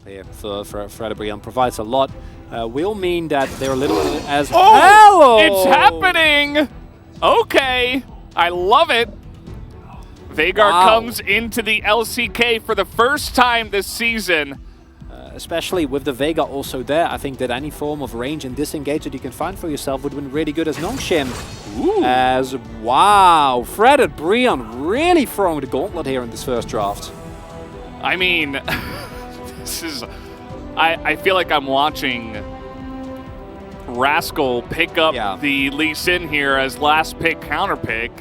here for Frederibrian provides a lot. Will mean that they're a little bit as oh, it's happening. Okay, I love it. Veigar comes into the LCK for the first time this season. Especially with the Veigar also there, I think that any form of range and disengage that you can find for yourself would have been really good as Nongshim. As, wow, Frederibrian really throwing the gauntlet here in this first draft. I mean, this is... I feel like I'm watching Rascal pick up the Lee Sin here as last pick, counter pick.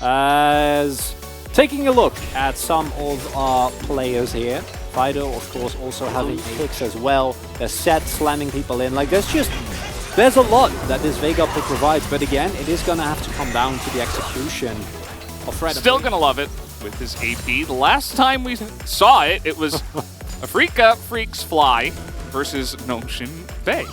As taking a look at some of our players here, Fido of course also having picks as well. They're set slamming people in. Like there's a lot that this Veigar pick provides, but again, it is gonna have to come down to the execution of Fred. Still gonna love it with his AP. The last time we saw it, it was Afrika Freaks Fly versus Nongshim Bay.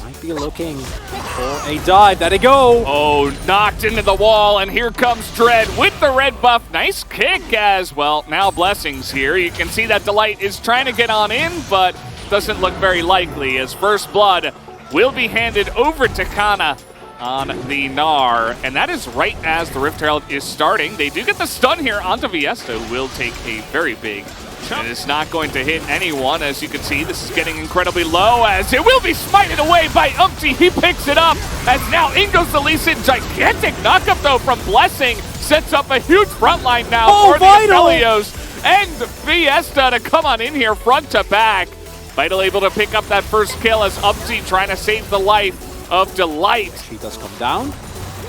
Might be looking for a dive. There they go. Oh, knocked into the wall, and here comes Dread with the red buff. Nice kick as well. Now Blessings here. You can see that Delight is trying to get on in, but doesn't look very likely as First Blood will be handed over to Kana on the Gnar, and that is right as the Rift Herald is starting. They do get the stun here onto Fiesta, who will take a very big and it's not going to hit anyone. As you can see, this is getting incredibly low as it will be smited away by Umpty. He picks it up as now in goes the Lee Sin. Gigantic knockup though from Blessing. Sets up a huge front line now for the Aphelios. And Fiesta to come on in here front to back. Vital able to pick up that first kill as Umpty trying to save the life of Delight. She does come down.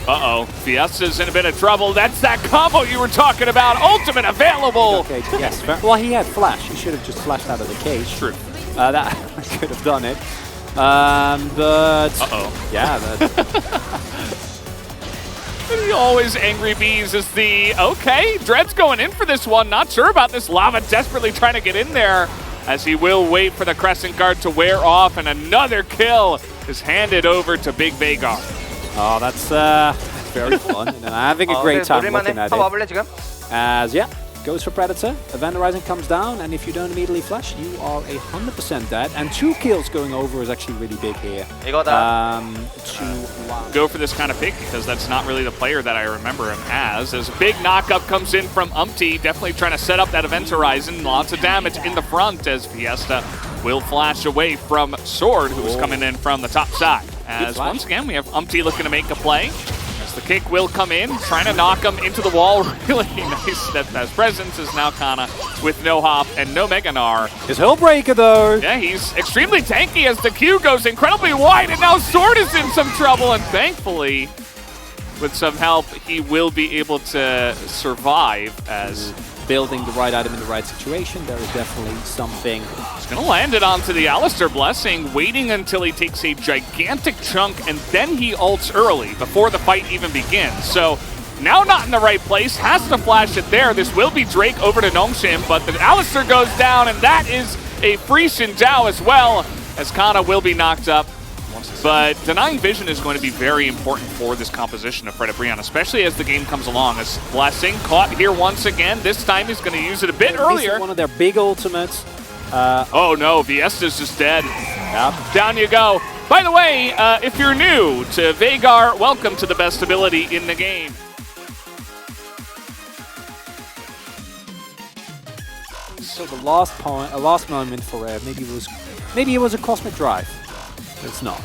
Uh-oh, Fiesta's in a bit of trouble. That's that combo you were talking about. Ultimate available. Okay, yes. Well, he had flash. He should have just flashed out of the cage. True. That could have done it. But... Uh-oh. Yeah. Always Angry Bees is the... Okay, Dread's going in for this one. Not sure about this. Lava desperately trying to get in there as he will wait for the Crescent Guard to wear off. And another kill is handed over to Big Veigar. Oh, that's very fun. And I'm having a great time looking at it. As, goes for Predator. Event Horizon comes down, and if you don't immediately flash, you are 100% dead. And 2 kills going over is actually really big here. Go for this kind of pick, because that's not really the player that I remember him as. As a big knockup comes in from Umpty, definitely trying to set up that Event Horizon. Lots of damage in the front as Fiesta will flash away from Sword, who is coming in from the top side. As once again, we have Umpty looking to make a play. As the kick will come in, trying to knock him into the wall. Really nice steadfast presence is now Kana with no hop and no Mega Gnar. His Hellbreaker though. Yeah, he's extremely tanky as the Q goes incredibly wide, and now Sword is in some trouble, and thankfully, with some help, he will be able to survive as building the right item in the right situation. There is definitely something. He's going to land it onto the Alistair Blessing, waiting until he takes a gigantic chunk, and then he ults early before the fight even begins. So now not in the right place, has to flash it there. This will be Drake over to Nongshim, but the Alistair goes down, and that is a free Xinjiao as well, as Kana will be knocked up. But denying vision is going to be very important for this composition of Frederibrian, especially as the game comes along. As Blessing caught here once again. This time he's going to use it a bit earlier. One of their big ultimates. Oh no, Fiesta's just dead. Yep. Down you go. By the way, if you're new to Veigar, welcome to the best ability in the game. So the last moment for maybe it was a Cosmic Drive. It's not.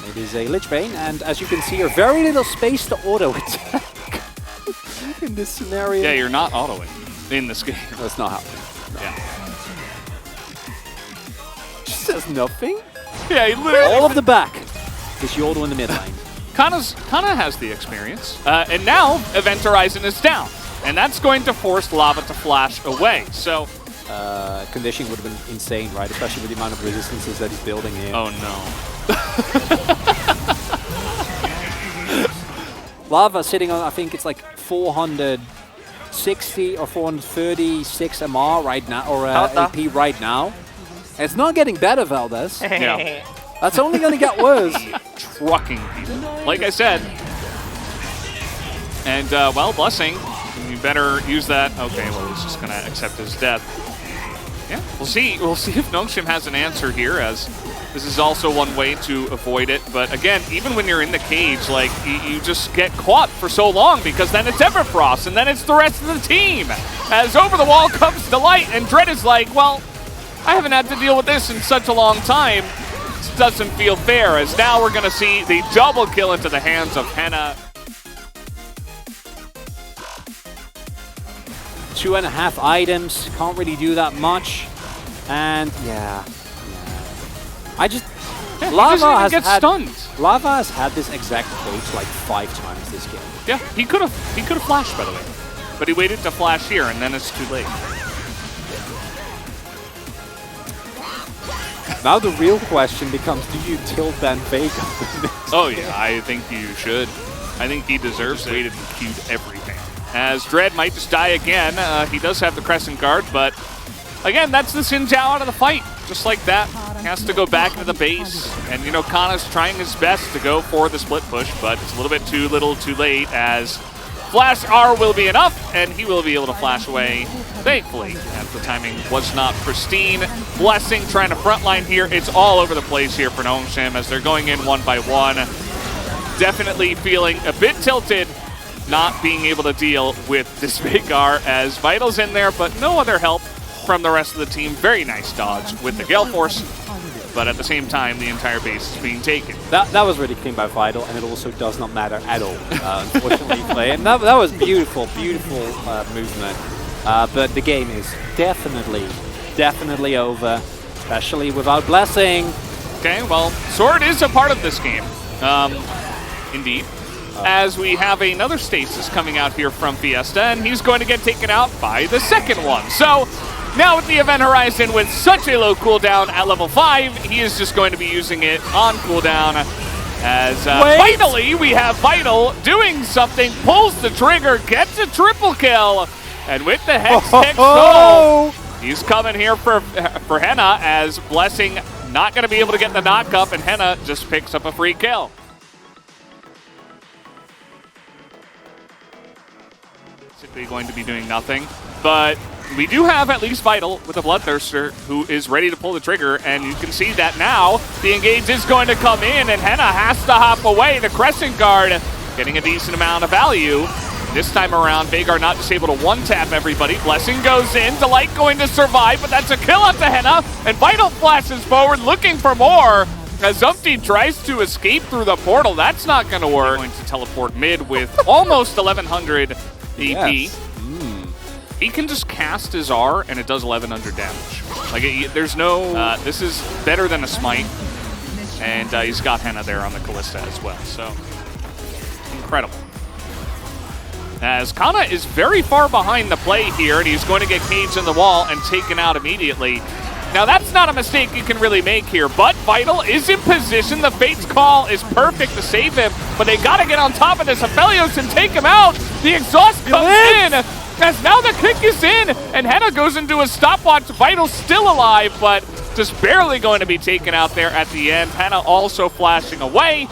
It is a Lich Bane, and as you can see, you're very little space to auto attack in this scenario. Yeah, you're not autoing in this game. That's not happening. No. Yeah. Just says nothing. Yeah, he literally. All of the back is Yordle in the mid lane. Kana has the experience, and now Event Horizon is down, and that's going to force Lava to flash away. So. Conditioning would have been insane, right? Especially with the amount of resistances that he's building here. Oh no. Lava sitting on, I think it's like 460 or 436 MR right now, or AP right now. And it's not getting better, Valdez. Yeah. That's only going to get worse. Trucking people. Like I said. And, well, Blessing, better use that. Okay, well, he's just going to accept his death. Yeah, we'll see. We'll see if Nongshim has an answer here, as this is also one way to avoid it. But again, even when you're in the cage, like, you just get caught for so long, because then it's Everfrost, and then it's the rest of the team. As over the wall comes Delight, and Dread is like, well, I haven't had to deal with this in such a long time. This doesn't feel fair, as now we're going to see the double kill into the hands of Henna. 2.5 items, can't really do that much. And yeah. I just... Yeah, Lava has stunned. Lava has had this exact cage like 5 times this game. Yeah, he could have flashed, by the way. But he waited to flash here, and then it's too late. Now the real question becomes, do you tilt ban Vega? Oh yeah, I think you should. I think he deserves it. Waited and queued everything. As Dread might just die again. He does have the Crescent Guard, but again, that's the Xin Zhao out of the fight. Just like that. He has to go back into the base. And, you know, Kana's trying his best to go for the split push, but it's a little bit too little too late, as Flash R will be enough, and he will be able to flash away, thankfully, as the timing was not pristine. Blessing trying to frontline here. It's all over the place here for Nongshim as they're going in one by one. Definitely feeling a bit tilted, not being able to deal with this Veigar, as Vital's in there, but no other help from the rest of the team. Very nice dodge with the Gale Force, but at the same time, the entire base is being taken. That was really clean by Vital, and it also does not matter at all, unfortunately, for him. That was beautiful, beautiful movement. But the game is definitely over, especially without Blessing. Okay, well, Sword is a part of this game. Indeed. As we have another stasis coming out here from Fiesta, and he's going to get taken out by the second one. So now with the event horizon with such a low cooldown at level 5, he is just going to be using it on cooldown. As finally we have Vital doing something, pulls the trigger, gets a triple kill, and with the Hex Soul, he's coming here for Henna, as Blessing not going to be able to get the knock up, and Henna just picks up a free kill. Basically going to be doing nothing, but we do have at least Vital with a Bloodthirster who is ready to pull the trigger, and you can see that now the engage is going to come in, and Henna has to hop away. The Crescent Guard getting a decent amount of value. This time around, Veigar not just able to one-tap everybody. Blessing goes in, Delight going to survive, but that's a kill out to Henna, and Vital flashes forward looking for more. As Umpty tries to escape through the portal, that's not going to work. Going to teleport mid with almost 1100 EP. Yes. He can just cast his R and it does 1100 damage. Like, there's no, this is better than a smite. And he's got Henna there on the Callista as well, so incredible. As Kana is very far behind the play here, and he's going to get caged in the wall and taken out immediately. Now that's not a mistake you can really make here, but Vital is in position. The Fate's Call is perfect to save him, but they gotta get on top of this Aphelios and take him out. The exhaust comes in, as now the kick is in, and Henna goes into a stopwatch. Vital's still alive, but just barely going to be taken out there at the end. Henna also flashing away,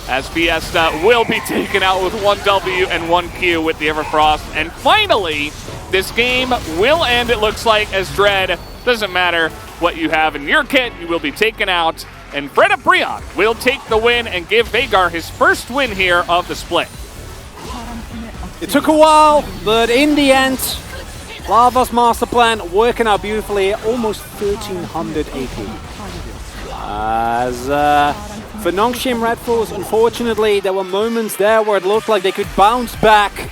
as Fiesta will be taken out with 1 W and 1 Q with the Everfrost. And finally, this game will end, it looks like, as Dread, doesn't matter what you have in your kit, you will be taken out. And Freda Brion will take the win and give Veigar his first win here of the split. It took a while, but in the end, Lava's master plan working out beautifully, almost 1300 AP. As for Nongshim Red Force, unfortunately, there were moments there where it looked like they could bounce back.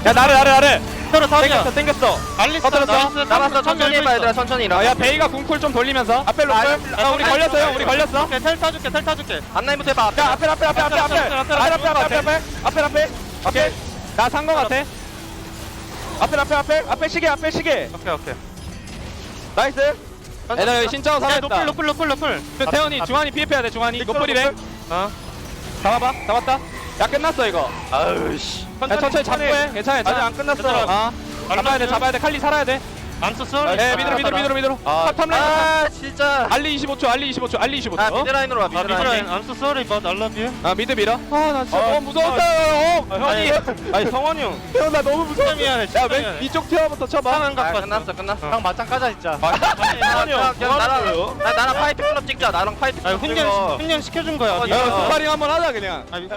야 나를 땡겼어 남았어 천천히 해봐 얘들아 천천히 야 베이가 궁쿨 좀 돌리면서 앞에 로컬 우리 걸렸어요 우리 걸렸어 텔 타줄게 앞라인부터 해봐 야 앞에 오케이 나 산 거 같아 앞에 시계 오케이 나이스 얘들아 여기 신짜오 살아있다 노플 태현이 중환이 피해야 돼 중환이 노플이래 잡았다 야 끝났어 이거 아으씨 천천히 잡고 해 괜찮아 아직 안 끝났어 잡아야 돼 칼리 살아야 돼 암수쏠 미드로 탑라인 진짜 알리 25초 알리 25초 미드라인으로 와 미드라인 암수쏠이 but I love you. 미드 밀어 나 진짜 너무 무서웠어요 아니 성원이 형 나 너무 무서워 미안해. 야왜 이쪽 티어부터 쳐봐 상한 갖고 왔어. 끝났어 형 맞짱 까자 진짜. 성원이 형 뭐 나랑 파이트 클럽 찍자 나랑 파이트 클럽 찍어 훈련 시켜준 거야. 스파링 한번 하자 그냥 훈련